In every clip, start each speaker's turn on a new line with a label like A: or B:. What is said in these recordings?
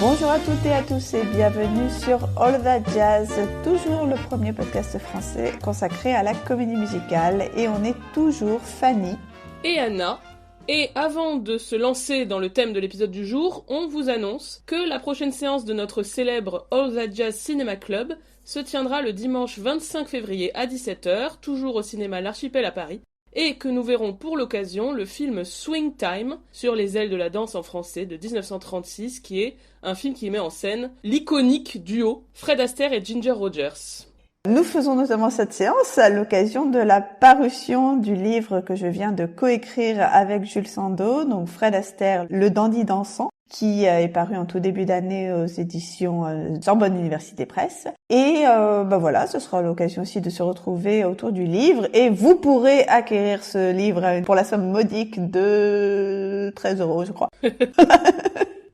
A: Bonjour à toutes et à tous et bienvenue sur All That Jazz, toujours le premier podcast français consacré à la comédie musicale, et on est toujours Fanny
B: et Anna. Et avant de se lancer dans le thème de l'épisode du jour, on vous annonce que la prochaine séance de notre célèbre All That Jazz Cinema Club se tiendra le dimanche 25 février à 17h, toujours au cinéma L'Archipel à Paris, et que nous verrons pour l'occasion le film Swing Time, sur les ailes de la danse en français de 1936, qui est un film qui met en scène l'iconique duo Fred Astaire et Ginger Rogers.
A: Nous faisons notamment cette séance à l'occasion de la parution du livre que je viens de coécrire avec Jules Sandeau, donc Fred Astaire, Le Dandy dansant, qui est paru en tout début d'année aux éditions Sorbonne Université Presse. Et voilà, ce sera l'occasion aussi de se retrouver autour du livre. Et vous pourrez acquérir ce livre pour la somme modique de 13 €, je crois.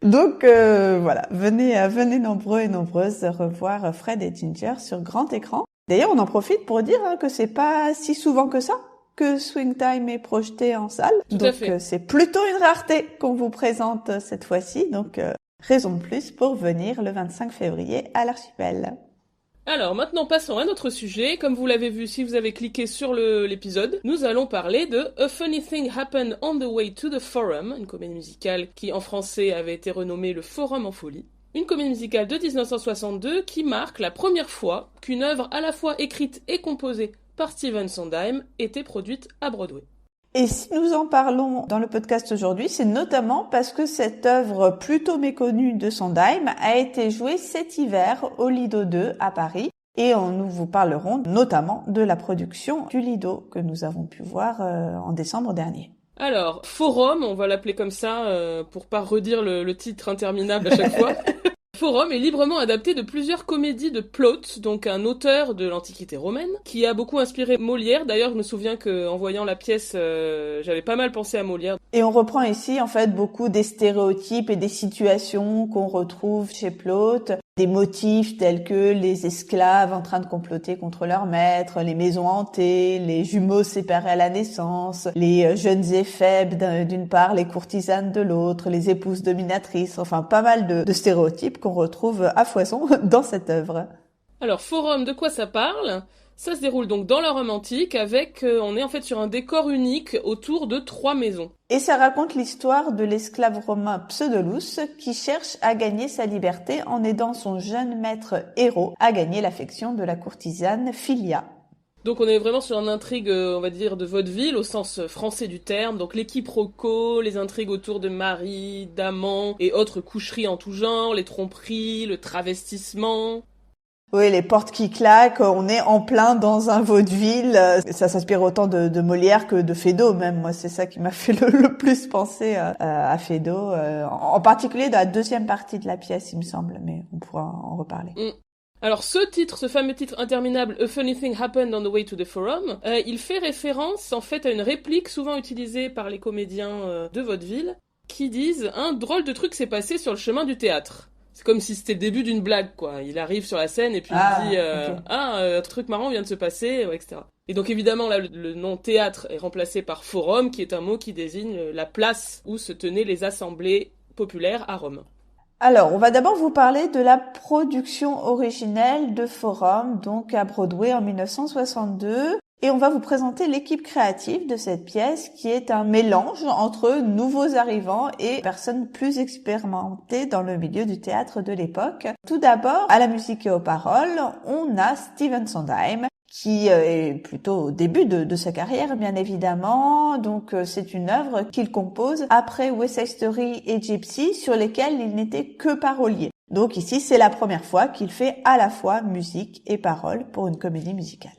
A: Donc voilà, venez nombreux et nombreuses revoir Fred et Ginger sur grand écran. D'ailleurs, on en profite pour dire que c'est pas si souvent que ça que Swing Time est projeté en salle. Donc c'est plutôt une rareté qu'on vous présente cette fois-ci. Donc raison de plus pour venir le 25 février à l'Archipel.
B: Alors maintenant passons à notre sujet. Comme vous l'avez vu si vous avez cliqué sur l'épisode, nous allons parler de A Funny Thing Happened on the Way to the Forum, une comédie musicale qui en français avait été renommée Le Forum en folie. Une comédie musicale de 1962 qui marque la première fois qu'une œuvre à la fois écrite et composée par Stephen Sondheim était produite à Broadway.
A: Et si nous en parlons dans le podcast aujourd'hui, c'est notamment parce que cette œuvre plutôt méconnue de Sondheim a été jouée cet hiver au Lido 2 à Paris. Et nous vous parlerons notamment de la production du Lido que nous avons pu voir en décembre dernier.
B: Alors, Forum, on va l'appeler comme ça pour pas redire le titre interminable à chaque fois. Forum est librement adapté de plusieurs comédies de Plaute, donc un auteur de l'Antiquité romaine, qui a beaucoup inspiré Molière. D'ailleurs, je me souviens qu'en voyant la pièce, j'avais pas mal pensé à Molière.
A: Et on reprend ici, en fait, beaucoup des stéréotypes et des situations qu'on retrouve chez Plaute. Des motifs tels que les esclaves en train de comploter contre leur maître, les maisons hantées, les jumeaux séparés à la naissance, les jeunes et faibles d'une part, les courtisanes de l'autre, les épouses dominatrices, enfin pas mal de stéréotypes qu'on retrouve à foison dans cette œuvre.
B: Alors, Forum, de quoi ça parle ? Ça se déroule donc dans la Rome antique avec, on est en fait sur un décor unique autour de 3 maisons.
A: Et ça raconte l'histoire de l'esclave romain Pseudolus qui cherche à gagner sa liberté en aidant son jeune maître Héros à gagner l'affection de la courtisane Philia.
B: Donc on est vraiment sur une intrigue, on va dire, de vaudeville au sens français du terme. Donc les quiproquos, les intrigues autour de maris, d'amants et autres coucheries en tout genre, les tromperies, le travestissement.
A: Oui, les portes qui claquent, on est en plein dans un vaudeville. Ça s'inspire autant de Molière que de Feydeau même. Moi, c'est ça qui m'a fait le plus penser à Feydeau, en particulier dans la deuxième partie de la pièce, il me semble, mais on pourra en reparler.
B: Alors ce fameux titre interminable, A Funny Thing Happened on the Way to the Forum, il fait référence en fait à une réplique souvent utilisée par les comédiens de vaudeville qui disent « Un drôle de truc s'est passé sur le chemin du théâtre ». C'est comme si c'était le début d'une blague, quoi. Il arrive sur la scène et puis il dit okay. Un truc marrant vient de se passer, etc. Et donc évidemment, là, le nom théâtre est remplacé par forum, qui est un mot qui désigne la place où se tenaient les assemblées populaires à Rome.
A: Alors, on va d'abord vous parler de la production originelle de Forum, donc à Broadway en 1962. Et on va vous présenter l'équipe créative de cette pièce qui est un mélange entre nouveaux arrivants et personnes plus expérimentées dans le milieu du théâtre de l'époque. Tout d'abord, à la musique et aux paroles, on a Stephen Sondheim qui est plutôt au début de sa carrière, bien évidemment. Donc c'est une œuvre qu'il compose après West Side Story et Gypsy, sur lesquelles il n'était que parolier. Donc ici, c'est la première fois qu'il fait à la fois musique et paroles pour une comédie musicale.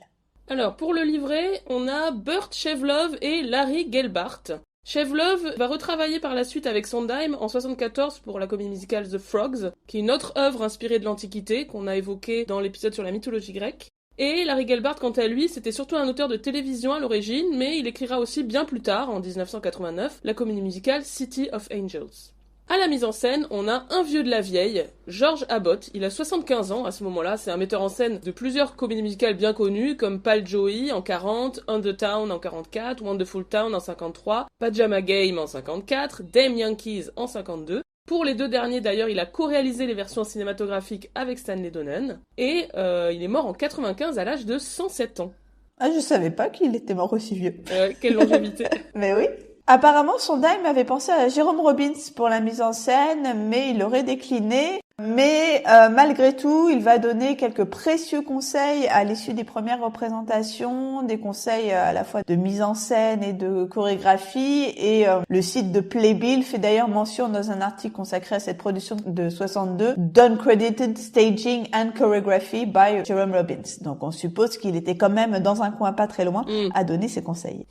B: Alors, pour le livret, on a Burt Shevelove et Larry Gelbart. Shevelove va retravailler par la suite avec Sondheim en 1974 pour la comédie musicale The Frogs, qui est une autre œuvre inspirée de l'Antiquité qu'on a évoquée dans l'épisode sur la mythologie grecque. Et Larry Gelbart, quant à lui, c'était surtout un auteur de télévision à l'origine, mais il écrira aussi bien plus tard, en 1989, la comédie musicale City of Angels. À la mise en scène, on a un vieux de la vieille, George Abbott. Il a 75 ans à ce moment-là. C'est un metteur en scène de plusieurs comédies musicales bien connues, comme Pal Joey en 40, On the Town en 44, Wonderful Town en 53, Pajama Game en 54, Damn Yankees en 52. Pour les deux derniers, d'ailleurs, il a co-réalisé les versions cinématographiques avec Stanley Donen, et il est mort en 95 à l'âge de 107 ans.
A: Ah, je savais pas qu'il était mort aussi vieux.
B: Quelle longévité.
A: Mais oui. Apparemment, Sondheim avait pensé à Jérôme Robbins pour la mise en scène, mais il aurait décliné. Mais malgré tout, il va donner quelques précieux conseils à l'issue des premières représentations, des conseils à la fois de mise en scène et de chorégraphie. Et le site de Playbill fait d'ailleurs mention dans un article consacré à cette production de 62, Uncredited Staging and Choreography by Jerome Robbins. Donc on suppose qu'il était quand même dans un coin pas très loin à donner ses conseils.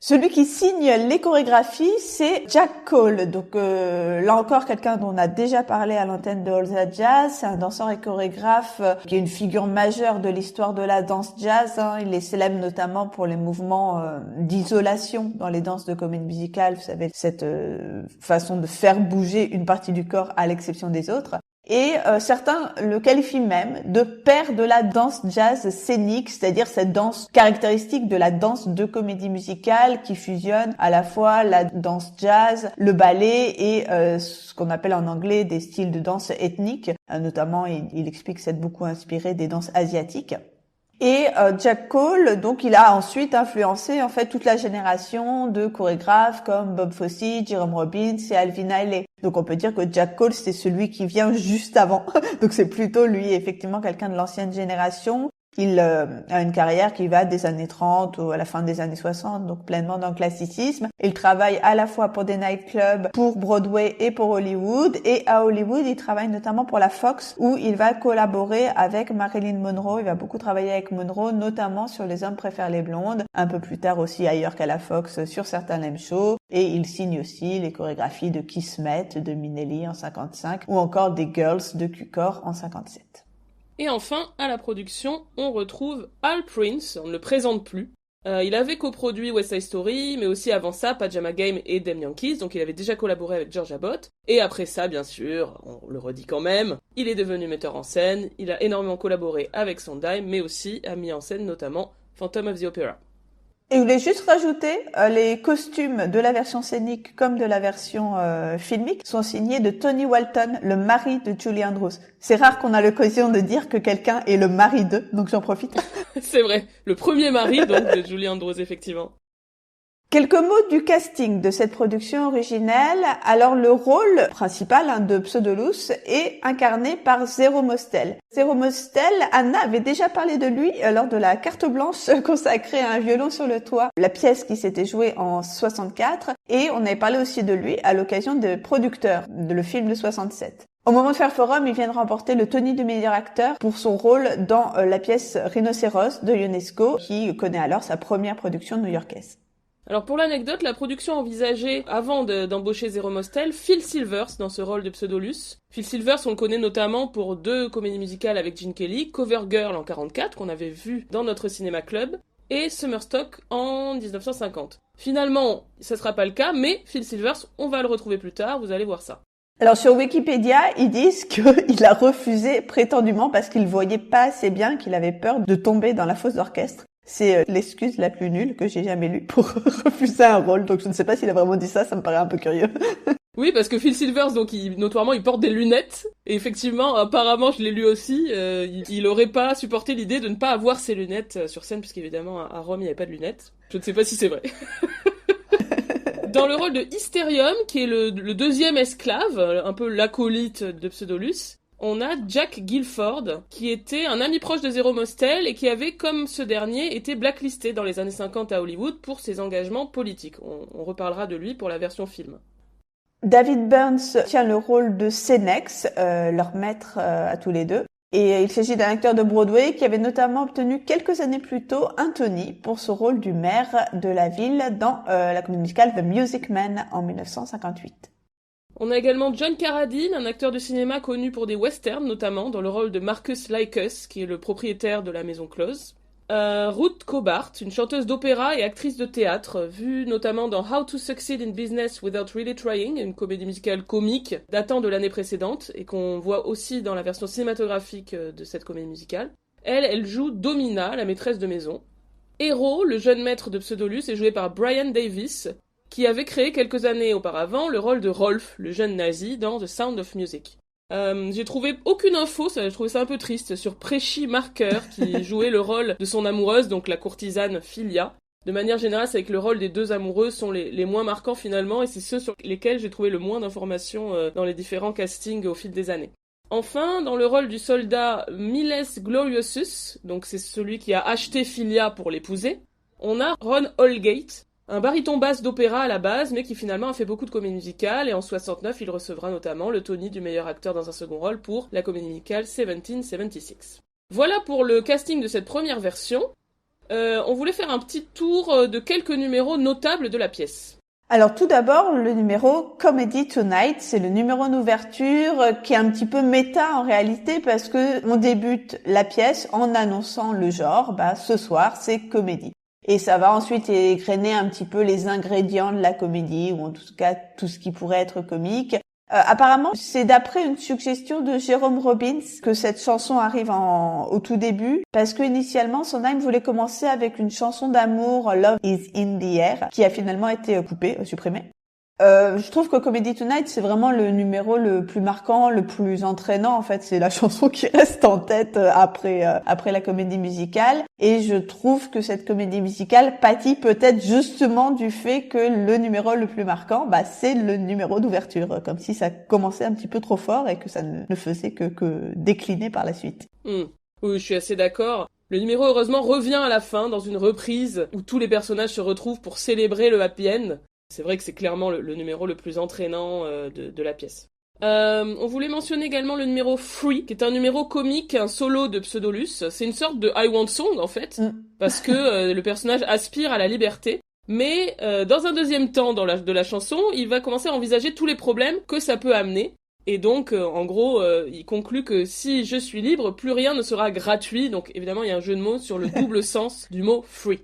A: Celui qui signe les chorégraphies, c'est Jack Cole. Donc là encore, quelqu'un dont on a déjà parlé à l'antenne de All That Jazz. C'est un danseur et chorégraphe qui est une figure majeure de l'histoire de la danse jazz. Il est célèbre notamment pour les mouvements d'isolation dans les danses de comédie musicale. Vous savez, cette façon de faire bouger une partie du corps à l'exception des autres. Et certains le qualifient même de père de la danse jazz scénique, c'est-à-dire cette danse caractéristique de la danse de comédie musicale qui fusionne à la fois la danse jazz, le ballet et ce qu'on appelle en anglais des styles de danse ethniques. Notamment, il explique s'être beaucoup inspiré des danses asiatiques. Et Jack Cole, donc, il a ensuite influencé en fait toute la génération de chorégraphes comme Bob Fosse, Jerome Robbins et Alvin Ailey. Donc on peut dire que Jack Cole, c'est celui qui vient juste avant. Donc c'est plutôt lui, effectivement, quelqu'un de l'ancienne génération. Il a une carrière qui va des années 30 ou à la fin des années 60, donc pleinement dans le classicisme. Il travaille à la fois pour des nightclubs, pour Broadway et pour Hollywood. Et à Hollywood, il travaille notamment pour la Fox, où il va collaborer avec Marilyn Monroe. Il va beaucoup travailler avec Monroe, notamment sur Les hommes préfèrent les blondes. Un peu plus tard aussi ailleurs qu'à la Fox, sur certains lame shows. Et il signe aussi les chorégraphies de Kismet, de Minnelli en 55, ou encore des Girls de Cukor en 57.
B: Et enfin, à la production, on retrouve Al Prince, on ne le présente plus. Il avait coproduit West Side Story, mais aussi avant ça, Pajama Game et Damn Yankees, donc il avait déjà collaboré avec George Abbott. Et après ça, bien sûr, on le redit quand même, il est devenu metteur en scène, il a énormément collaboré avec Sondheim, mais aussi a mis en scène notamment Phantom of the Opera.
A: Et je voulais juste rajouter, les costumes de la version scénique comme de la version filmique sont signés de Tony Walton, le mari de Julie Andrews. C'est rare qu'on a l'occasion de dire que quelqu'un est le mari d'eux, donc j'en profite.
B: C'est vrai, le premier mari donc de Julie Andrews, effectivement.
A: Quelques mots du casting de cette production originelle. Alors le rôle principal de Pseudolus est incarné par Zero Mostel. Zero Mostel, Anna avait déjà parlé de lui lors de la carte blanche consacrée à un violon sur le toit, la pièce qui s'était jouée en 64, et on avait parlé aussi de lui à l'occasion de Producteur, de le film de 67. Au moment de faire forum, il vient de remporter le Tony du meilleur acteur pour son rôle dans la pièce Rhinocéros de Ionesco, qui connaît alors sa première production new-yorkaise.
B: Alors pour l'anecdote, la production envisageait, avant d'embaucher Zero Mostel, Phil Silvers dans ce rôle de Pseudolus. Phil Silvers, on le connaît notamment pour 2 comédies musicales avec Gene Kelly, Cover Girl en 44, qu'on avait vu dans notre cinéma club, et Summerstock en 1950. Finalement, ça sera pas le cas, mais Phil Silvers, on va le retrouver plus tard, vous allez voir ça.
A: Alors sur Wikipédia, ils disent qu'il a refusé prétendument parce qu'il voyait pas assez bien, qu'il avait peur de tomber dans la fosse d'orchestre. C'est l'excuse la plus nulle que j'ai jamais lue pour refuser un rôle, donc je ne sais pas s'il a vraiment dit ça, ça me paraît un peu curieux.
B: Oui, parce que Phil Silvers, donc, notoirement, il porte des lunettes, et effectivement, apparemment, je l'ai lu aussi, il aurait pas supporté l'idée de ne pas avoir ses lunettes sur scène, puisqu'évidemment, à Rome, il n'y avait pas de lunettes. Je ne sais pas si c'est vrai. Dans le rôle de Hysterium, qui est le deuxième esclave, un peu l'acolyte de Pseudolus, on a Jack Gilford, qui était un ami proche de Zero Mostel et qui avait, comme ce dernier, été blacklisté dans les années 50 à Hollywood pour ses engagements politiques. On reparlera de lui pour la version film.
A: David Burns tient le rôle de Senex, leur maître à tous les deux. Et il s'agit d'un acteur de Broadway qui avait notamment obtenu quelques années plus tôt un Tony pour ce rôle du maire de la ville dans la comédie musicale The Music Man en 1958.
B: On a également John Carradine, un acteur de cinéma connu pour des westerns, notamment dans le rôle de Marcus Lycus, qui est le propriétaire de la Maison Close. Ruth Cobart, une chanteuse d'opéra et actrice de théâtre, vue notamment dans How to Succeed in Business Without Really Trying, une comédie musicale comique datant de l'année précédente, et qu'on voit aussi dans la version cinématographique de cette comédie musicale. Elle joue Domina, la maîtresse de maison. Hero, le jeune maître de Pseudolus, est joué par Brian Davis, qui avait créé quelques années auparavant le rôle de Rolf, le jeune nazi, dans The Sound of Music. J'ai trouvé aucune info, j'ai trouvé ça un peu triste, sur Préchy Marker, qui jouait le rôle de son amoureuse, donc la courtisane Filia. De manière générale, c'est que le rôle des deux amoureux sont les moins marquants finalement, et c'est ceux sur lesquels j'ai trouvé le moins d'informations dans les différents castings au fil des années. Enfin, dans le rôle du soldat Miles Gloriosus, donc c'est celui qui a acheté Filia pour l'épouser, on a Ron Holgate, un baryton basse d'opéra à la base, mais qui finalement a fait beaucoup de comédies musicales, et en 69, il recevra notamment le Tony du meilleur acteur dans un second rôle pour la comédie musicale 1776. Voilà pour le casting de cette première version. On voulait faire un petit tour de quelques numéros notables de la pièce.
A: Alors tout d'abord, le numéro Comedy Tonight, c'est le numéro d'ouverture qui est un petit peu méta en réalité parce que on débute la pièce en annonçant le genre, ce soir c'est comédie. Et ça va ensuite égrener un petit peu les ingrédients de la comédie, ou en tout cas tout ce qui pourrait être comique. Apparemment, c'est d'après une suggestion de Jérôme Robbins que cette chanson arrive au tout début, parce que initialement, Sondheim voulait commencer avec une chanson d'amour, Love is in the air, qui a finalement été supprimée. Je trouve que Comedy Tonight, c'est vraiment le numéro le plus marquant, le plus entraînant. En fait, c'est la chanson qui reste en tête après la comédie musicale. Et je trouve que cette comédie musicale pâtit peut-être justement du fait que le numéro le plus marquant, c'est le numéro d'ouverture. Comme si ça commençait un petit peu trop fort et que ça ne faisait que décliner par la suite.
B: Oui, je suis assez d'accord. Le numéro, heureusement, revient à la fin dans une reprise où tous les personnages se retrouvent pour célébrer le happy end. C'est vrai que c'est clairement le numéro le plus entraînant de la pièce. On voulait mentionner également le numéro Free, qui est un numéro comique, un solo de Pseudolus. C'est une sorte de I Want Song, en fait, parce que le personnage aspire à la liberté. Mais dans un deuxième temps de la chanson, il va commencer à envisager tous les problèmes que ça peut amener. Et donc, en gros, il conclut que si je suis libre, plus rien ne sera gratuit. Donc, évidemment, il y a un jeu de mots sur le double sens du mot free.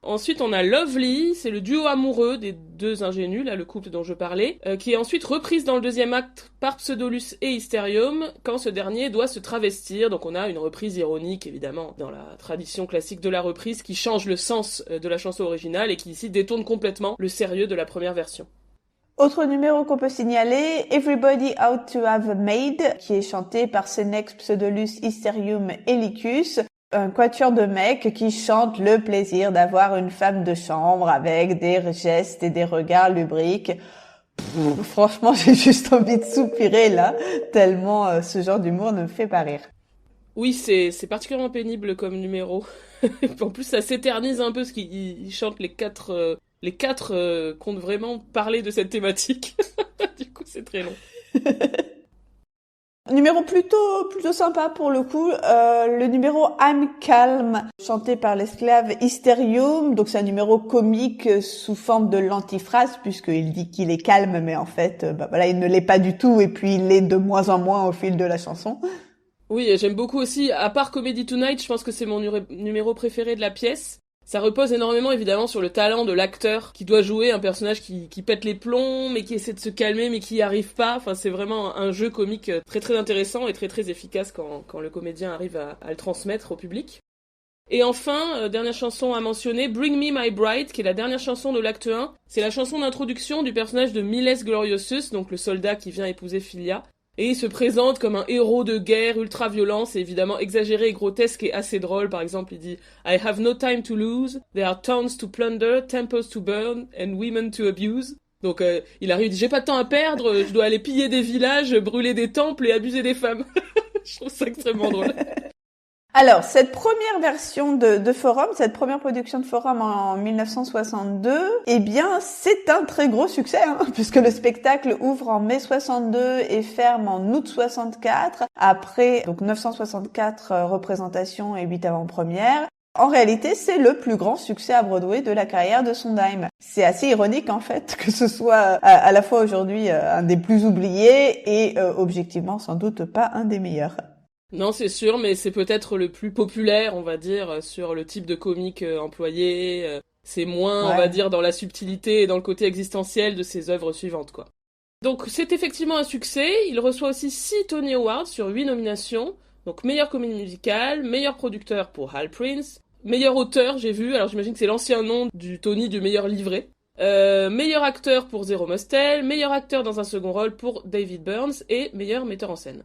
B: Ensuite, on a Lovely, c'est le duo amoureux des deux ingénus, là, le couple dont je parlais, qui est ensuite reprise dans le deuxième acte par Pseudolus et Hysterium, quand ce dernier doit se travestir. Donc on a une reprise ironique, évidemment, dans la tradition classique de la reprise, qui change le sens de la chanson originale et qui ici détourne complètement le sérieux de la première version.
A: Autre numéro qu'on peut signaler, Everybody Ought to Have a Maid, qui est chanté par Senex, Pseudolus, Hysterium et Lycus. Un quatuor de mecs qui chantent le plaisir d'avoir une femme de chambre avec des gestes et des regards lubriques. Franchement, j'ai juste envie de soupirer là, tellement ce genre d'humour ne me fait pas rire.
B: Oui, c'est particulièrement pénible comme numéro. En plus, ça s'éternise un peu parce qu'ils chantent les quatre comptent vraiment parler de cette thématique. Du coup, c'est très long.
A: Numéro plutôt sympa pour le coup, le numéro I'm Calm, chanté par l'esclave Hysterium. Donc c'est un numéro comique sous forme de l'antiphrase, puisqu'il dit qu'il est calme, mais en fait, il ne l'est pas du tout, et puis il l'est de moins en moins au fil de la chanson.
B: Oui, et j'aime beaucoup aussi, à part Comedy Tonight, je pense que c'est mon numéro préféré de la pièce. Ça repose énormément évidemment sur le talent de l'acteur qui doit jouer un personnage qui pète les plombs, mais qui essaie de se calmer, mais qui n'y arrive pas. Enfin, c'est vraiment un jeu comique très très intéressant et très très efficace quand le comédien arrive à le transmettre au public. Et enfin, dernière chanson à mentionner, Bring Me My Bride, qui est la dernière chanson de l'acte 1. C'est la chanson d'introduction du personnage de Miles Gloriosus, donc le soldat qui vient épouser Filia. Et il se présente comme un héros de guerre ultra-violent, c'est évidemment exagéré et grotesque et assez drôle. Par exemple, il dit « I have no time to lose, there are towns to plunder, temples to burn, and women to abuse ». Donc il arrive, il dit « J'ai pas de temps à perdre, je dois aller piller des villages, brûler des temples et abuser des femmes ». Je trouve ça extrêmement drôle.
A: Alors, cette première version de Forum, cette première production de Forum en 1962, eh bien, c'est un très gros succès, puisque le spectacle ouvre en mai 62 et ferme en août 64, après donc 964 représentations et 8 avant-premières. En réalité, c'est le plus grand succès à Broadway de la carrière de Sondheim. C'est assez ironique, en fait, que ce soit à la fois aujourd'hui un des plus oubliés et objectivement, sans doute pas un des meilleurs.
B: Non, c'est sûr, mais c'est peut-être le plus populaire, on va dire, sur le type de comique employé. C'est moins, on va dire, dans la subtilité et dans le côté existentiel de ses œuvres suivantes, quoi. Donc, c'est effectivement un succès. Il reçoit aussi 6 Tony Awards sur 8 nominations. Donc, meilleure comédie musicale, meilleur producteur pour Hal Prince, meilleur auteur, j'ai vu. Alors, j'imagine que c'est l'ancien nom du Tony du meilleur livret. Meilleur acteur pour Zero Mostel, meilleur acteur dans un second rôle pour David Burns et meilleur metteur en scène.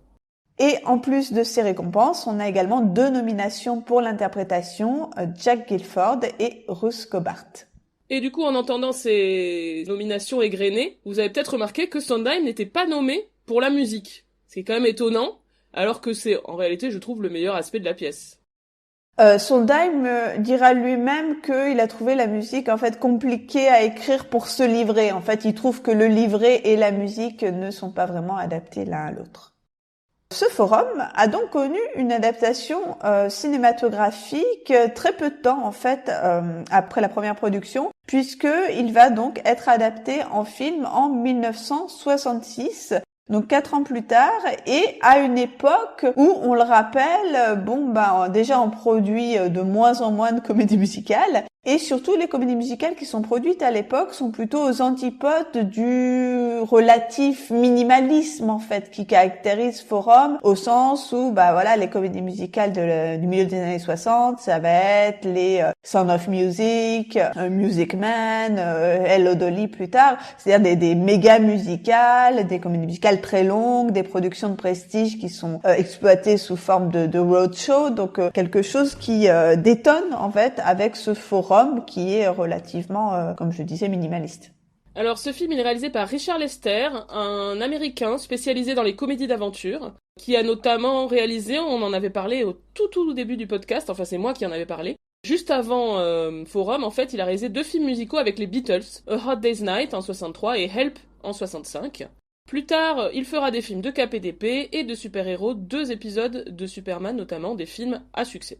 A: Et en plus de ces récompenses, on a également 2 nominations pour l'interprétation, Jack Gilford et Ruth Cobart.
B: Et du coup, en entendant ces nominations égrenées, vous avez peut-être remarqué que Sondheim n'était pas nommé pour la musique. C'est quand même étonnant, alors que c'est en réalité, je trouve, le meilleur aspect de la pièce.
A: Sondheim dira lui-même qu'il a trouvé la musique en fait compliquée à écrire pour ce livret. En fait, il trouve que le livret et la musique ne sont pas vraiment adaptés l'un à l'autre. Ce forum a donc connu une adaptation cinématographique très peu de temps en fait après la première production, puisque il va donc être adapté en film en 1966. Donc 4 ans plus tard, et à une époque où, on le rappelle, déjà on produit de moins en moins de comédies musicales, et surtout les comédies musicales qui sont produites à l'époque sont plutôt aux antipodes du relatif minimalisme en fait qui caractérise Forum, au sens où les comédies musicales du milieu des années 60, ça va être les Sound of Music, Music Man, Hello Dolly plus tard, c'est-à-dire des méga musicales, des comédies musicales très longues, des productions de prestige qui sont exploitées sous forme de roadshow, donc quelque chose qui détonne en fait avec ce forum qui est relativement, comme je disais, minimaliste.
B: Alors ce film il est réalisé par Richard Lester, un Américain spécialisé dans les comédies d'aventure, qui a notamment réalisé, on en avait parlé au tout début du podcast, enfin c'est moi qui en avais parlé, juste avant Forum, en fait il a réalisé 2 films musicaux avec les Beatles, A Hot Day's Night en 63 et Help en 65. Plus tard, il fera des films de KPDP et de super-héros, 2 épisodes de Superman notamment, des films à succès.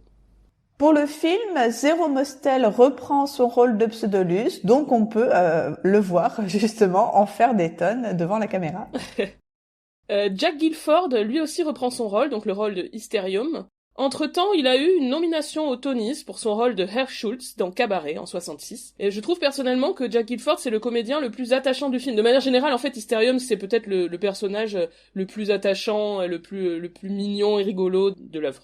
A: Pour le film, Zero Mostel reprend son rôle de Pseudolus, donc on peut le voir justement en faire des tonnes devant la caméra.
B: Jack Gilford, lui aussi reprend son rôle, donc le rôle de Hysterium. Entre-temps, il a eu une nomination aux Tonys pour son rôle de Herr Schultz dans Cabaret en 66. Et je trouve personnellement que Jack Gilford, c'est le comédien le plus attachant du film. De manière générale, en fait, Hysterium, c'est peut-être le personnage le plus attachant, le plus mignon et rigolo de l'œuvre.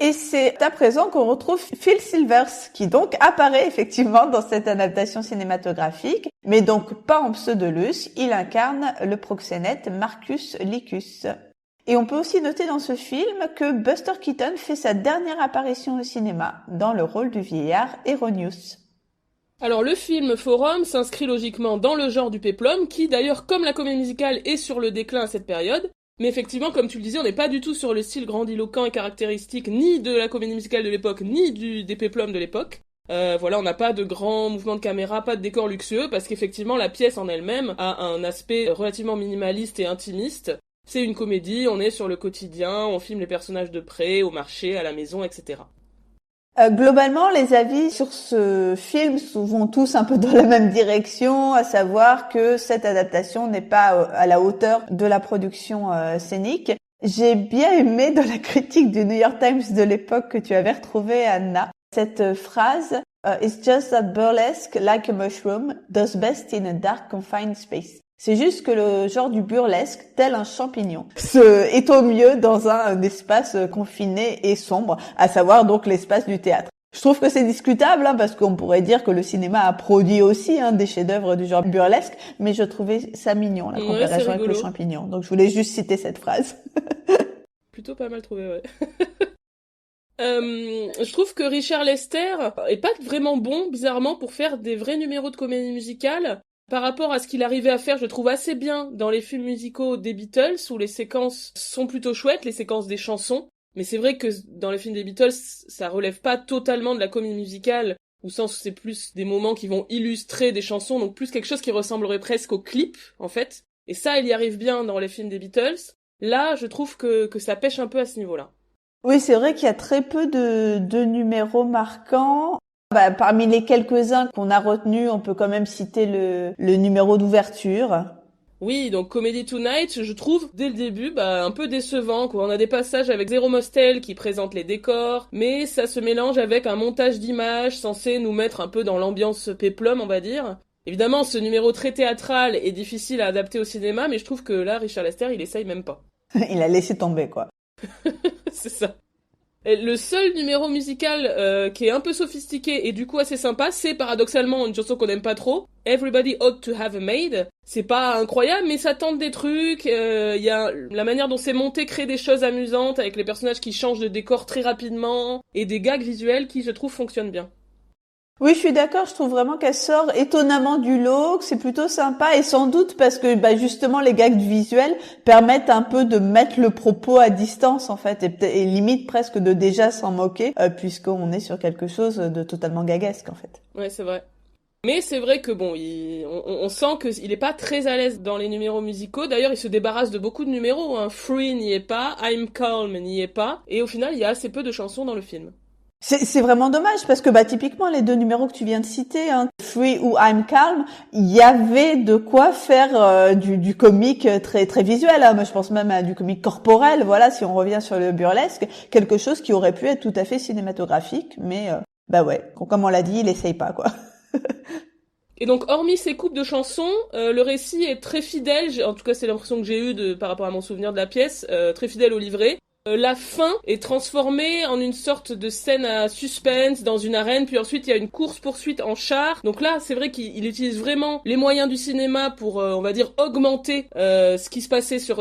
A: Et c'est à présent qu'on retrouve Phil Silvers, qui donc apparaît effectivement dans cette adaptation cinématographique, mais donc pas en Pseudolus, il incarne le proxénète Marcus Licus. Et on peut aussi noter dans ce film que Buster Keaton fait sa dernière apparition au cinéma, dans le rôle du vieillard Eronius.
B: Alors le film Forum s'inscrit logiquement dans le genre du péplum, qui d'ailleurs, comme la comédie musicale, est sur le déclin à cette période. Mais effectivement, comme tu le disais, on n'est pas du tout sur le style grandiloquent et caractéristique ni de la comédie musicale de l'époque, ni des péplums de l'époque. On n'a pas de grands mouvements de caméra, pas de décor luxueux, parce qu'effectivement, la pièce en elle-même a un aspect relativement minimaliste et intimiste. C'est une comédie, on est sur le quotidien, on filme les personnages de près, au marché, à la maison, etc.
A: Globalement, les avis sur ce film vont tous un peu dans la même direction, à savoir que cette adaptation n'est pas à la hauteur de la production scénique. J'ai bien aimé dans la critique du New York Times de l'époque que tu avais retrouvée, Anna, cette phrase « It's just that burlesque, like a mushroom, does best in a dark confined space ». C'est juste que le genre du burlesque, tel un champignon, est au mieux dans un espace confiné et sombre, à savoir donc l'espace du théâtre. Je trouve que c'est discutable, parce qu'on pourrait dire que le cinéma a produit aussi des chefs-d'œuvre du genre burlesque, mais je trouvais ça mignon, la comparaison avec le champignon. Donc je voulais juste citer cette phrase.
B: Plutôt pas mal trouvé, ouais. Je trouve que Richard Lester est pas vraiment bon, bizarrement, pour faire des vrais numéros de comédie musicale. Par rapport à ce qu'il arrivait à faire, je le trouve assez bien dans les films musicaux des Beatles, où les séquences sont plutôt chouettes, les séquences des chansons. Mais c'est vrai que dans les films des Beatles, ça relève pas totalement de la comédie musicale, au sens où c'est plus des moments qui vont illustrer des chansons, donc plus quelque chose qui ressemblerait presque au clip, en fait. Et ça, il y arrive bien dans les films des Beatles. Là, je trouve que ça pêche un peu à ce niveau-là.
A: Oui, c'est vrai qu'il y a très peu de numéros marquants. Parmi les quelques-uns qu'on a retenus, on peut quand même citer le numéro d'ouverture.
B: Oui, donc Comedy Tonight, je trouve, dès le début, un peu décevant, quoi. On a des passages avec Zero Mostel qui présente les décors, mais ça se mélange avec un montage d'images censé nous mettre un peu dans l'ambiance péplum, on va dire. Évidemment, ce numéro très théâtral est difficile à adapter au cinéma, mais je trouve que là, Richard Lester, il essaye même pas.
A: Il a laissé tomber, quoi.
B: C'est ça. Et le seul numéro musical qui est un peu sophistiqué et du coup assez sympa, c'est paradoxalement une chanson qu'on aime pas trop, Everybody Ought to Have a Maid. C'est pas incroyable, mais ça tente des trucs. Y a la manière dont c'est monté crée des choses amusantes avec les personnages qui changent de décor très rapidement et des gags visuels qui, je trouve, fonctionnent bien.
A: Oui, je suis d'accord, je trouve vraiment qu'elle sort étonnamment du lot, que c'est plutôt sympa et sans doute parce que justement les gags du visuel permettent un peu de mettre le propos à distance en fait et limite presque de déjà s'en moquer puisqu'on est sur quelque chose de totalement gaguesque en fait.
B: Ouais, c'est vrai. Mais c'est vrai que bon, on sent qu'il est pas très à l'aise dans les numéros musicaux. D'ailleurs, il se débarrasse de beaucoup de numéros. Free n'y est pas, I'm Calm n'y est pas, et au final, il y a assez peu de chansons dans le film.
A: C'est vraiment dommage parce que typiquement les deux numéros que tu viens de citer, Free ou I'm Calm, il y avait de quoi faire du comique très très visuel. Moi, je pense même à du comique corporel. Voilà, si on revient sur le burlesque, quelque chose qui aurait pu être tout à fait cinématographique, mais ouais, comme on l'a dit, il essaye pas quoi.
B: Et donc, hormis ces coupes de chansons, le récit est très fidèle. En tout cas, c'est l'impression que j'ai eue par rapport à mon souvenir de la pièce, très fidèle au livret. La fin est transformée en une sorte de scène à suspense dans une arène, puis ensuite il y a une course-poursuite en char. Donc là, c'est vrai qu'il utilise vraiment les moyens du cinéma pour, on va dire, augmenter ce qui se passait sur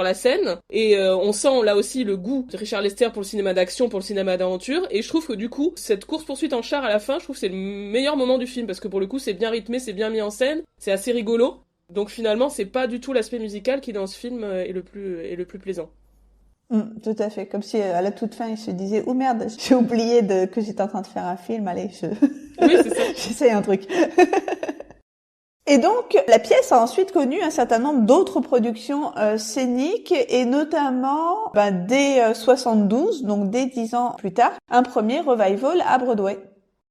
B: la scène. Et on sent là aussi le goût de Richard Lester pour le cinéma d'action, pour le cinéma d'aventure. Et je trouve que du coup, cette course-poursuite en char à la fin, je trouve que c'est le meilleur moment du film, parce que pour le coup, c'est bien rythmé, c'est bien mis en scène, c'est assez rigolo. Donc finalement, c'est pas du tout l'aspect musical qui dans ce film est le plus plaisant.
A: Tout à fait. Comme si à la toute fin, il se disait « Oh merde, j'ai oublié que j'étais en train de faire un film. Allez,
B: Oui, c'est ça.
A: j'essaye un truc. » Et donc, la pièce a ensuite connu un certain nombre d'autres productions scéniques et notamment, dès 72, donc dès 10 ans plus tard, un premier revival à Broadway.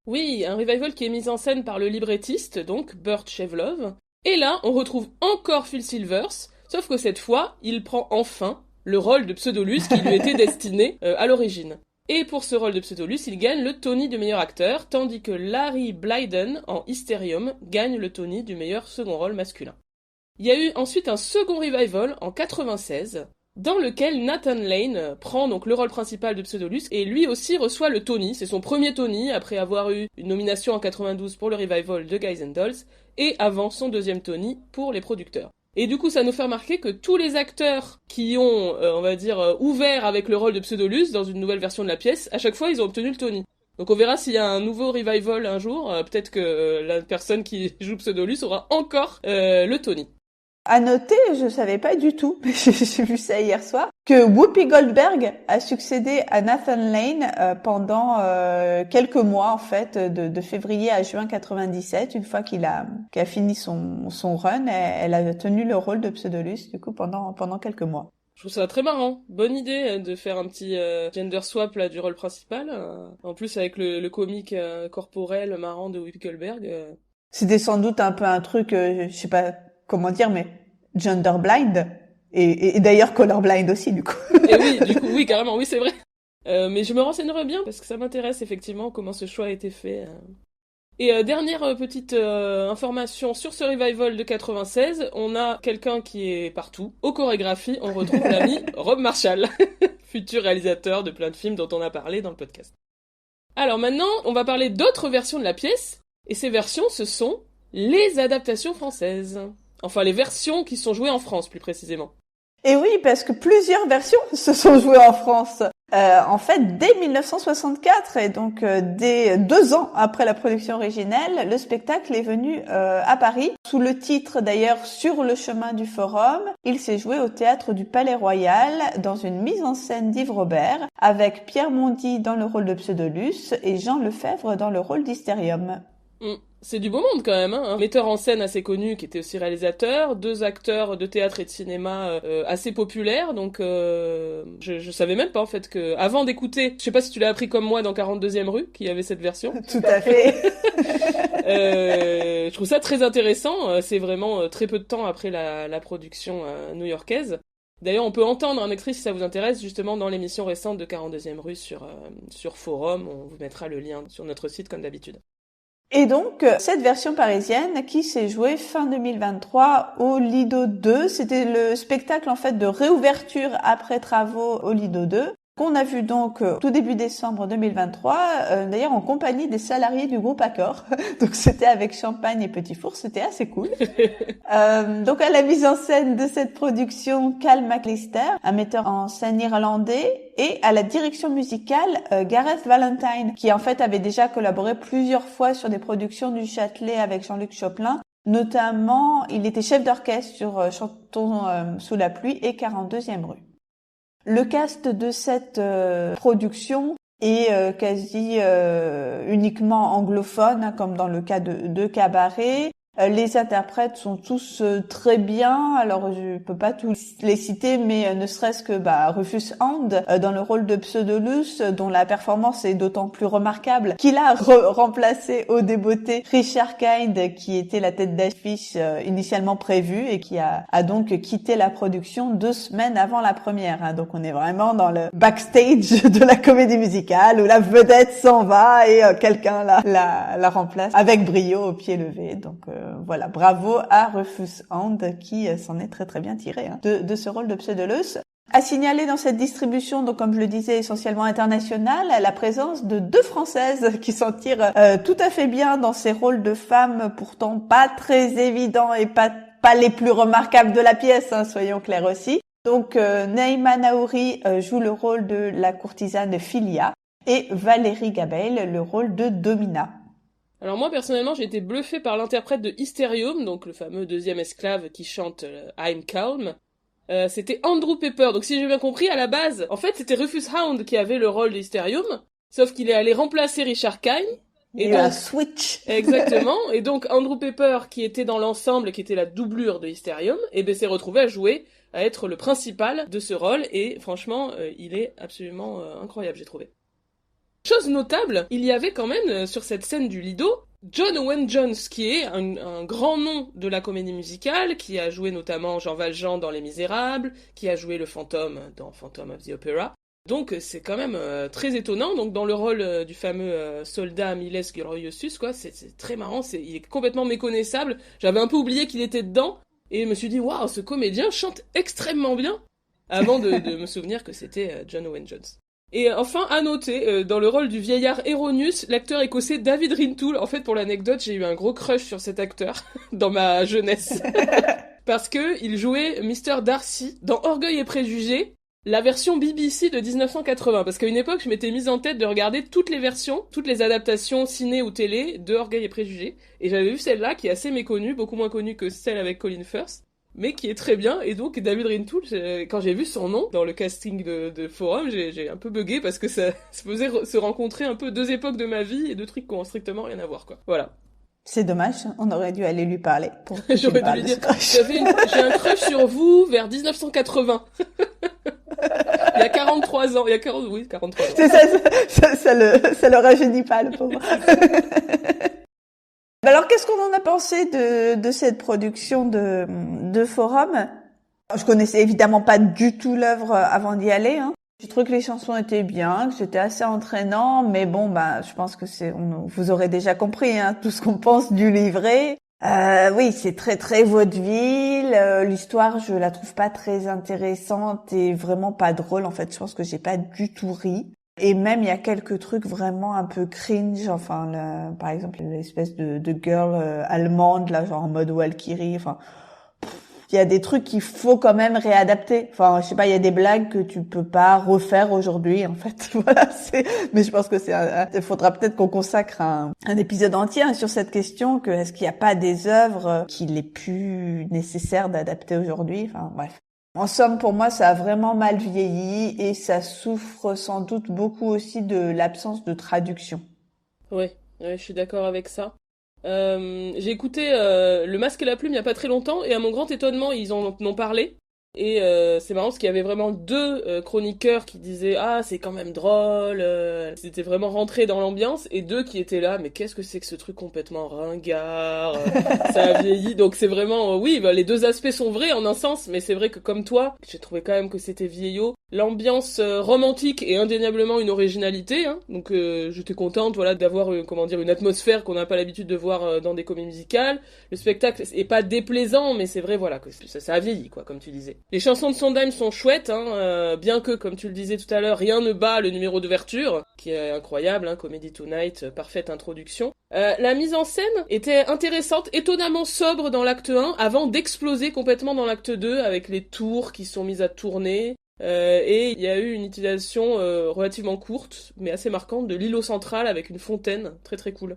B: Oui, un revival qui est mis en scène par le librettiste, donc Burt Chevlove. Et là, on retrouve encore Phil Silvers, sauf que cette fois, il prend enfin le rôle de Pseudolus qui lui était destiné à l'origine. Et pour ce rôle de Pseudolus, il gagne le Tony du meilleur acteur, tandis que Larry Blyden, en Hysterium, gagne le Tony du meilleur second rôle masculin. Il y a eu ensuite un second revival en 96, dans lequel Nathan Lane prend donc le rôle principal de Pseudolus et lui aussi reçoit le Tony. C'est son premier Tony après avoir eu une nomination en 92 pour le revival de Guys and Dolls et avant son deuxième Tony pour les producteurs. Et du coup, ça nous fait remarquer que tous les acteurs qui ont, on va dire, ouvert avec le rôle de Pseudolus dans une nouvelle version de la pièce, à chaque fois, ils ont obtenu le Tony. Donc on verra s'il y a un nouveau revival un jour, peut-être que la personne qui joue Pseudolus aura encore le Tony.
A: À noter, je savais pas du tout, mais j'ai vu ça hier soir, que Whoopi Goldberg a succédé à Nathan Lane pendant quelques mois en fait, de février à juin 97. Une fois qu'il a fini son run, elle a tenu le rôle de Pseudolus du coup pendant quelques mois.
B: Je trouve ça très marrant. Bonne idée de faire un petit gender swap là du rôle principal. En plus avec le comique corporel marrant de Whoopi Goldberg.
A: C'était sans doute un peu un truc, je sais pas comment dire, mais gender blind et d'ailleurs colorblind aussi du coup.
B: Et oui, du coup, oui, carrément, oui, c'est vrai. Mais je me renseignerai bien parce que ça m'intéresse effectivement comment ce choix a été fait. Et dernière petite information sur ce revival de 96, on a quelqu'un qui est partout. Aux chorégraphies, on retrouve l'ami Rob Marshall, futur réalisateur de plein de films dont on a parlé dans le podcast. Alors maintenant, on va parler d'autres versions de la pièce, et ces versions, ce sont les adaptations françaises. Enfin, les versions qui sont jouées en France, plus précisément.
A: Et oui, parce que plusieurs versions se sont jouées en France. En fait, dès 1964, et donc dès 2 ans après la production originelle, le spectacle est venu à Paris, sous le titre d'ailleurs Sur le chemin du Forum. Il s'est joué au théâtre du Palais Royal, dans une mise en scène d'Yves Robert, avec Pierre Mondy dans le rôle de Pseudolus et Jean Lefebvre dans le rôle d'Hysterium.
B: C'est du beau monde quand même, hein. Un metteur en scène assez connu qui était aussi réalisateur, 2 acteurs de théâtre et de cinéma assez populaires, donc je savais même pas en fait que avant d'écouter, je sais pas si tu l'as appris comme moi dans 42e rue, qu'il y avait cette version.
A: Tout à fait.
B: Je trouve ça très intéressant, c'est vraiment très peu de temps après la production new-yorkaise. D'ailleurs, on peut entendre un extrait si ça vous intéresse, justement dans l'émission récente de 42e rue sur Forum, on vous mettra le lien sur notre site comme d'habitude.
A: Et donc, cette version parisienne qui s'est jouée fin 2023 au Lido 2, c'était le spectacle en fait de réouverture après travaux au Lido 2. qu'on a vu donc tout début décembre 2023, d'ailleurs en compagnie des salariés du groupe Accor. Donc c'était avec champagne et petit four, c'était assez cool. Donc à la mise en scène de cette production, Cal McLister, un metteur en scène irlandais, et à la direction musicale, Gareth Valentine, qui en fait avait déjà collaboré plusieurs fois sur des productions du Châtelet avec Jean-Luc Choplin. Notamment, il était chef d'orchestre sur Chantons sous la pluie et 42e rue. Le cast de cette production est quasi uniquement anglophone, comme dans le cas de Cabaret. Les interprètes sont tous très bien. Alors je peux pas tous les citer, mais ne serait-ce que Rufus Hound dans le rôle de Pseudolus, dont la performance est d'autant plus remarquable qu'il a remplacé au débeauté Richard Kind, qui était la tête d'affiche initialement prévue et qui a donc quitté la production 2 semaines avant la première. Donc on est vraiment dans le backstage de la comédie musicale où la vedette s'en va et quelqu'un la remplace avec brio au pied levé. Donc voilà, bravo à Rufus Hound qui s'en est très très bien tiré de ce rôle de Pseudolus. À signaler dans cette distribution, donc comme je le disais, essentiellement internationale, la présence de 2 Françaises qui s'en tirent tout à fait bien dans ces rôles de femmes pourtant pas très évidents et pas les plus remarquables de la pièce, soyons clairs aussi. Donc Naïma Naouri joue le rôle de la courtisane Philia et Valérie Gabel le rôle de Domina.
B: Alors moi, personnellement, j'ai été bluffée par l'interprète de Hysterium, donc le fameux deuxième esclave qui chante I'm Calm. C'était Andrew Pepper, donc si j'ai bien compris, à la base, en fait, c'était Rufus Hound qui avait le rôle de Hysterium, sauf qu'il est allé remplacer Richard Kind.
A: Et donc, switch.
B: Exactement. Et donc, Andrew Pepper, qui était dans l'ensemble, qui était la doublure de Hysterium, s'est retrouvé à être le principal de ce rôle, et franchement, il est absolument incroyable, j'ai trouvé. Chose notable, il y avait quand même, sur cette scène du Lido, John Owen Jones, qui est un grand nom de la comédie musicale, qui a joué notamment Jean Valjean dans Les Misérables, qui a joué le fantôme dans Phantom of the Opera. Donc c'est quand même très étonnant. Donc dans le rôle du fameux soldat Miles Gloriosus, quoi, c'est très marrant, il est complètement méconnaissable. J'avais un peu oublié qu'il était dedans, et je me suis dit, waouh, ce comédien chante extrêmement bien, avant de me souvenir que c'était John Owen Jones. Et enfin, à noter, dans le rôle du vieillard Eronius, l'acteur écossais David Rintoul. En fait, pour l'anecdote, j'ai eu un gros crush sur cet acteur dans ma jeunesse. Parce que il jouait Mr. Darcy dans Orgueil et Préjugés, la version BBC de 1980. Parce qu'à une époque, je m'étais mise en tête de regarder toutes les versions, toutes les adaptations ciné ou télé de Orgueil et Préjugés. Et j'avais vu celle-là, qui est assez méconnue, beaucoup moins connue que celle avec Colin Firth, mais qui est très bien. Et donc David Rintoul, quand j'ai vu son nom dans le casting de Forum, j'ai un peu bugué parce que ça faisait se rencontrer un peu 2 époques de ma vie et 2 trucs qui ont strictement rien à voir, quoi. Voilà.
A: C'est dommage, on aurait dû aller lui parler.
B: J'aurais dû lui dire, j'ai un crush sur vous vers 1980. Il y a 43 ans, 43 ans.
A: C'est ça le rajeunit pas, le pauvre. Alors, qu'est-ce qu'on en a pensé de cette production de Forum? Je connaissais évidemment pas du tout l'œuvre avant d'y aller. J'ai trouvé que les chansons étaient bien, que c'était assez entraînant, mais bon, je pense que vous aurez déjà compris tout ce qu'on pense du livret. Oui, c'est très très vaudeville. L'histoire, je la trouve pas très intéressante et vraiment pas drôle. En fait, je pense que j'ai pas du tout ri. Et même, il y a quelques trucs vraiment un peu cringe, enfin, par exemple, l'espèce de girl allemande, là, genre en mode Valkyrie, enfin, il y a des trucs qu'il faut quand même réadapter. Enfin, je sais pas, il y a des blagues que tu peux pas refaire aujourd'hui, en fait. Voilà, mais je pense que il faudra peut-être qu'on consacre un épisode entier sur cette question, que est-ce qu'il n'y a pas des œuvres qu'il est plus nécessaire d'adapter aujourd'hui? Enfin, bref. En somme, pour moi, ça a vraiment mal vieilli et ça souffre sans doute beaucoup aussi de l'absence de traduction.
B: Ouais, je suis d'accord avec ça. J'ai écouté Le Masque et la Plume il y a pas très longtemps et à mon grand étonnement, ils en ont parlé. Et c'est marrant parce qu'il y avait vraiment 2 chroniqueurs qui disaient « Ah, c'est quand même drôle c'était vraiment rentré dans l'ambiance » et 2 qui étaient là « Mais qu'est-ce que c'est que ce truc complètement ringard ça a vieilli ?» Donc c'est vraiment, oui, les 2 aspects sont vrais en un sens, mais c'est vrai que comme toi, j'ai trouvé quand même que c'était vieillot. L'ambiance romantique est indéniablement une originalité, donc j'étais contente d'avoir une atmosphère qu'on n'a pas l'habitude de voir dans des comédies musicales. Le spectacle est pas déplaisant, mais c'est vrai que ça a vieilli, quoi, comme tu disais. Les chansons de Sondheim sont chouettes, bien que, comme tu le disais tout à l'heure, rien ne bat le numéro d'ouverture, qui est incroyable, Comedy Tonight, parfaite introduction. La mise en scène était intéressante, étonnamment sobre dans l'acte 1, avant d'exploser complètement dans l'acte 2, avec les tours qui sont mises à tourner. Et il y a eu une utilisation relativement courte, mais assez marquante, de l'îlot central avec une fontaine, très très cool.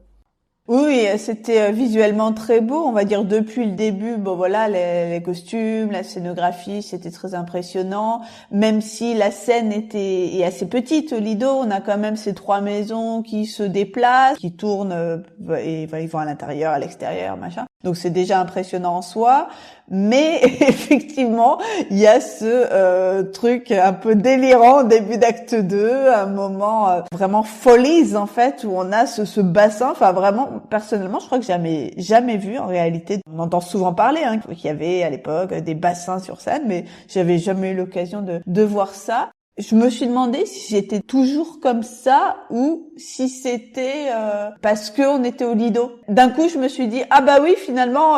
A: Oui, c'était visuellement très beau, on va dire depuis le début. Bon voilà, les costumes, la scénographie, c'était très impressionnant. Même si la scène est assez petite au Lido, on a quand même ces 3 maisons qui se déplacent, qui tournent et ils vont à l'intérieur, à l'extérieur, machin. Donc c'est déjà impressionnant en soi. Mais effectivement, il y a ce truc un peu délirant au début d'acte 2, un moment vraiment folies en fait, où on a ce bassin. Enfin vraiment, personnellement, je crois que jamais vu en réalité. On entend souvent parler qu'il y avait à l'époque des bassins sur scène, mais j'avais jamais eu l'occasion de voir ça. Je me suis demandé si j'étais toujours comme ça ou si c'était parce que on était au Lido. D'un coup, je me suis dit ah bah oui, finalement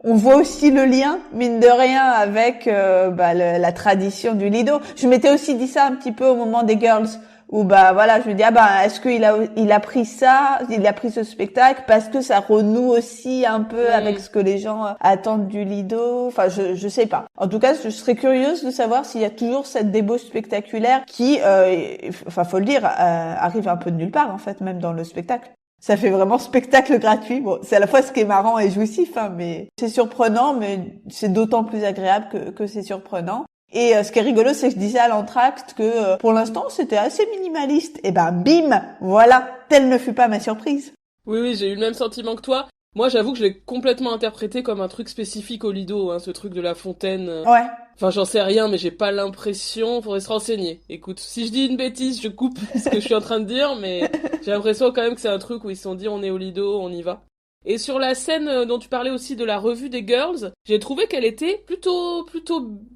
A: on voit aussi le lien mine de rien avec la tradition du Lido. Je m'étais aussi dit ça un petit peu au moment des Girls où voilà, je me dis est-ce qu'il a pris ça, il a pris ce spectacle parce que ça renoue aussi un peu avec ce que les gens attendent du Lido. Enfin je sais pas. En tout cas, je serais curieuse de savoir s'il y a toujours cette débauche spectaculaire qui faut le dire arrive un peu de nulle part en fait, même dans le spectacle. Ça fait vraiment spectacle gratuit. Bon, c'est à la fois ce qui est marrant et jouissif mais c'est surprenant, mais c'est d'autant plus agréable que c'est surprenant. Et ce qui est rigolo, c'est que je disais à l'entracte que pour l'instant, c'était assez minimaliste. Et bim, voilà, telle ne fut pas ma surprise.
B: Oui, j'ai eu le même sentiment que toi. Moi, j'avoue que je l'ai complètement interprété comme un truc spécifique au Lido, ce truc de la fontaine.
A: Ouais.
B: Enfin, j'en sais rien, mais j'ai pas l'impression, faudrait se renseigner. Écoute, si je dis une bêtise, je coupe ce que je suis en train de dire, mais j'ai l'impression quand même que c'est un truc où ils se sont dit on est au Lido, on y va. Et sur la scène dont tu parlais aussi de la revue des Girls, j'ai trouvé qu'elle était plutôt,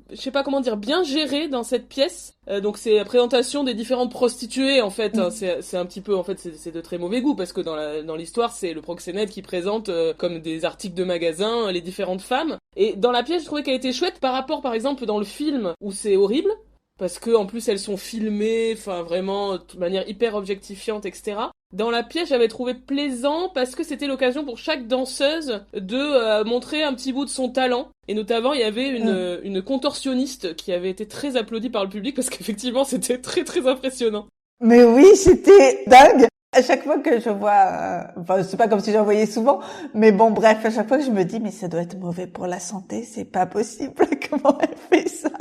B: je sais pas comment dire, bien gérée dans cette pièce. Donc c'est la présentation des différentes prostituées en fait. C'est un petit peu en fait c'est de très mauvais goût parce que dans l'histoire c'est le proxénète qui présente comme des articles de magasin les différentes femmes. Et dans la pièce je trouvais qu'elle était chouette par rapport par exemple dans le film où c'est horrible. Parce que en plus elles sont filmées, enfin vraiment de manière hyper objectifiante, etc. Dans la pièce, j'avais trouvé plaisant parce que c'était l'occasion pour chaque danseuse de montrer un petit bout de son talent. Et notamment, il y avait une contorsionniste qui avait été très applaudie par le public parce qu'effectivement, c'était très très impressionnant.
A: Mais oui, c'était dingue. À chaque fois que je vois, c'est pas comme si j'en voyais souvent, mais bon, bref, à chaque fois que je me dis, mais ça doit être mauvais pour la santé, c'est pas possible, comment elle fait ça?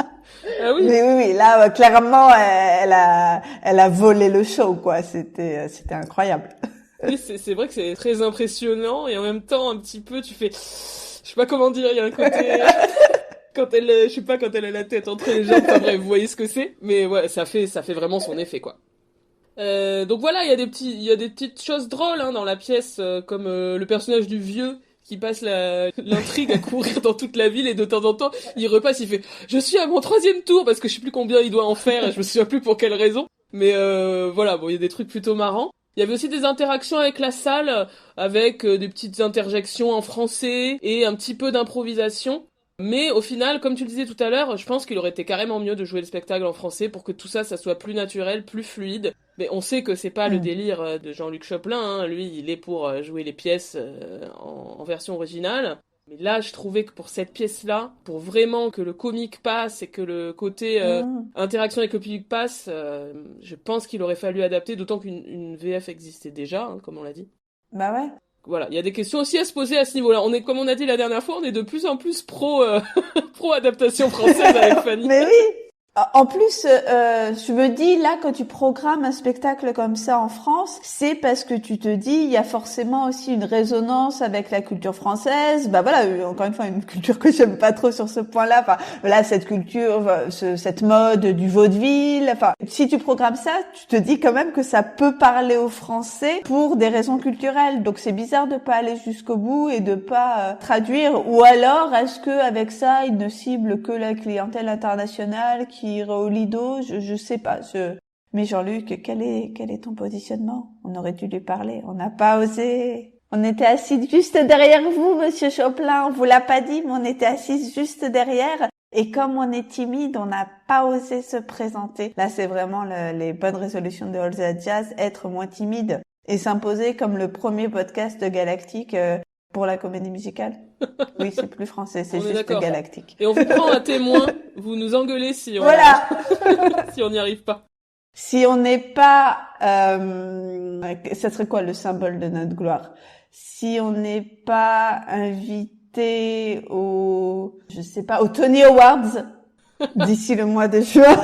B: Ah oui.
A: Mais oui, là, clairement, elle a volé le show, quoi, c'était incroyable.
B: Oui, c'est vrai que c'est très impressionnant, et en même temps, un petit peu, tu fais, je sais pas comment dire, il y a un côté, quand elle a la tête entre les jambes, enfin bref, vous voyez ce que c'est, mais ouais, ça fait vraiment son effet, quoi. Donc voilà, il y a des petites choses drôles dans la pièce, comme le personnage du vieux qui passe l'intrigue à courir dans toute la ville et de temps en temps il repasse, il fait je suis à mon 3e tour parce que je sais plus combien il doit en faire et je me souviens plus pour quelle raison. Mais voilà, bon, il y a des trucs plutôt marrants. Il y avait aussi des interactions avec la salle, avec des petites interjections en français et un petit peu d'improvisation. Mais au final, comme tu le disais tout à l'heure, je pense qu'il aurait été carrément mieux de jouer le spectacle en français pour que tout ça soit plus naturel, plus fluide. Mais on sait que c'est pas le délire de Jean-Luc Choplin, lui il est pour jouer les pièces en version originale. Mais là, je trouvais que pour cette pièce-là, pour vraiment que le comique passe et que le côté interaction avec le public passe, je pense qu'il aurait fallu adapter, d'autant qu'une VF existait déjà, comme on l'a dit.
A: Bah ouais.
B: Voilà, il y a des questions aussi à se poser à ce niveau-là. On est, comme on a dit la dernière fois, on est de plus en plus pro adaptation française avec Fanny.
A: Mais oui. En plus, je me dis, là, quand tu programmes un spectacle comme ça en France, c'est parce que tu te dis, il y a forcément aussi une résonance avec la culture française. Bah voilà, encore une fois, une culture que j'aime pas trop sur ce point-là. Enfin, voilà, cette culture, cette mode du vaudeville. Enfin, si tu programmes ça, tu te dis quand même que ça peut parler aux Français pour des raisons culturelles. Donc c'est bizarre de pas aller jusqu'au bout et de pas traduire. Ou alors, est-ce que avec ça, ils ne ciblent que la clientèle internationale qui irait au Lido, je sais pas. Mais Jean-Luc, quel est ton positionnement? On aurait dû lui parler. On n'a pas osé. On était assis juste derrière vous, Monsieur Choplin. On vous l'a pas dit, mais on était assis juste derrière. Et comme on est timide, on n'a pas osé se présenter. Là, c'est vraiment les bonnes résolutions de All That Jazz, être moins timide et s'imposer comme le premier podcast galactique pour la comédie musicale. Oui, c'est plus français, c'est juste galactique.
B: Et on vous prend à témoin, vous nous engueulez si on
A: voilà.
B: si on n'y arrive pas.
A: Si on n'est pas... ça serait quoi le symbole de notre gloire? Si on n'est pas invité aux Tony Awards d'ici le mois de juin,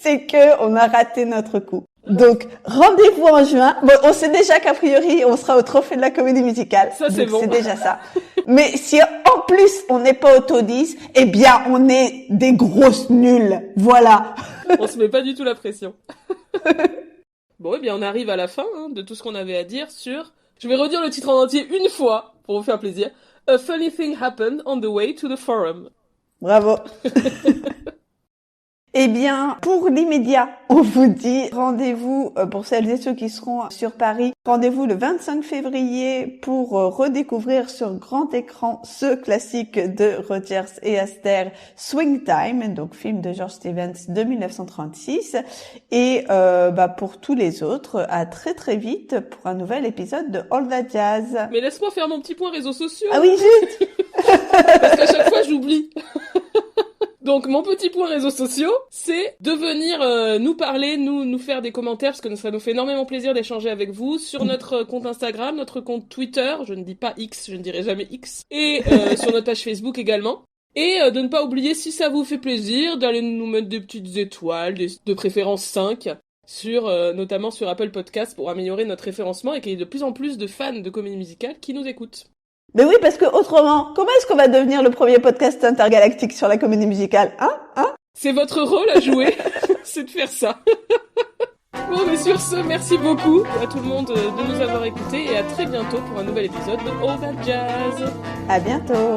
A: c'est que on a raté notre coup. Donc, rendez-vous en juin. Bon, on sait déjà qu'a priori, on sera au trophée de la comédie musicale.
B: Ça, c'est bon.
A: C'est déjà ça. Mais si en plus, on n'est pas au Toddy's, eh bien, on est des grosses nulles. Voilà.
B: On se met pas du tout la pression. Bon, eh bien, on arrive à la fin de tout ce qu'on avait à dire sur... Je vais redire le titre en entier une fois, pour vous faire plaisir. A funny thing happened on the way to the forum.
A: Bravo. Eh bien, pour l'immédiat, on vous dit rendez-vous pour celles et ceux qui seront sur Paris. Rendez-vous le 25 février pour redécouvrir sur grand écran ce classique de Rodgers et Astor, Swing Time, donc film de George Stevens de 1936. Et pour tous les autres, à très très vite pour un nouvel épisode de All That Jazz.
B: Mais laisse-moi faire mon petit point réseaux sociaux.
A: Ah oui, zut.
B: Parce qu'à chaque fois, j'oublie. Donc, mon petit point réseaux sociaux, c'est de venir nous parler, nous faire des commentaires, parce que ça nous fait énormément plaisir d'échanger avec vous, sur notre compte Instagram, notre compte Twitter, je ne dis pas X, je ne dirai jamais X, et sur notre page Facebook également. Et de ne pas oublier, si ça vous fait plaisir, d'aller nous mettre des petites étoiles, de préférence 5, notamment sur Apple Podcasts, pour améliorer notre référencement, et qu'il y ait de plus en plus de fans de comédie musicale qui nous écoutent.
A: Mais oui, parce que autrement, comment est-ce qu'on va devenir le premier podcast intergalactique sur la comédie musicale, hein?
B: C'est votre rôle à jouer, c'est de faire ça. Bon, mais sur ce, merci beaucoup à tout le monde de nous avoir écoutés et à très bientôt pour un nouvel épisode de All That Jazz.
A: À bientôt.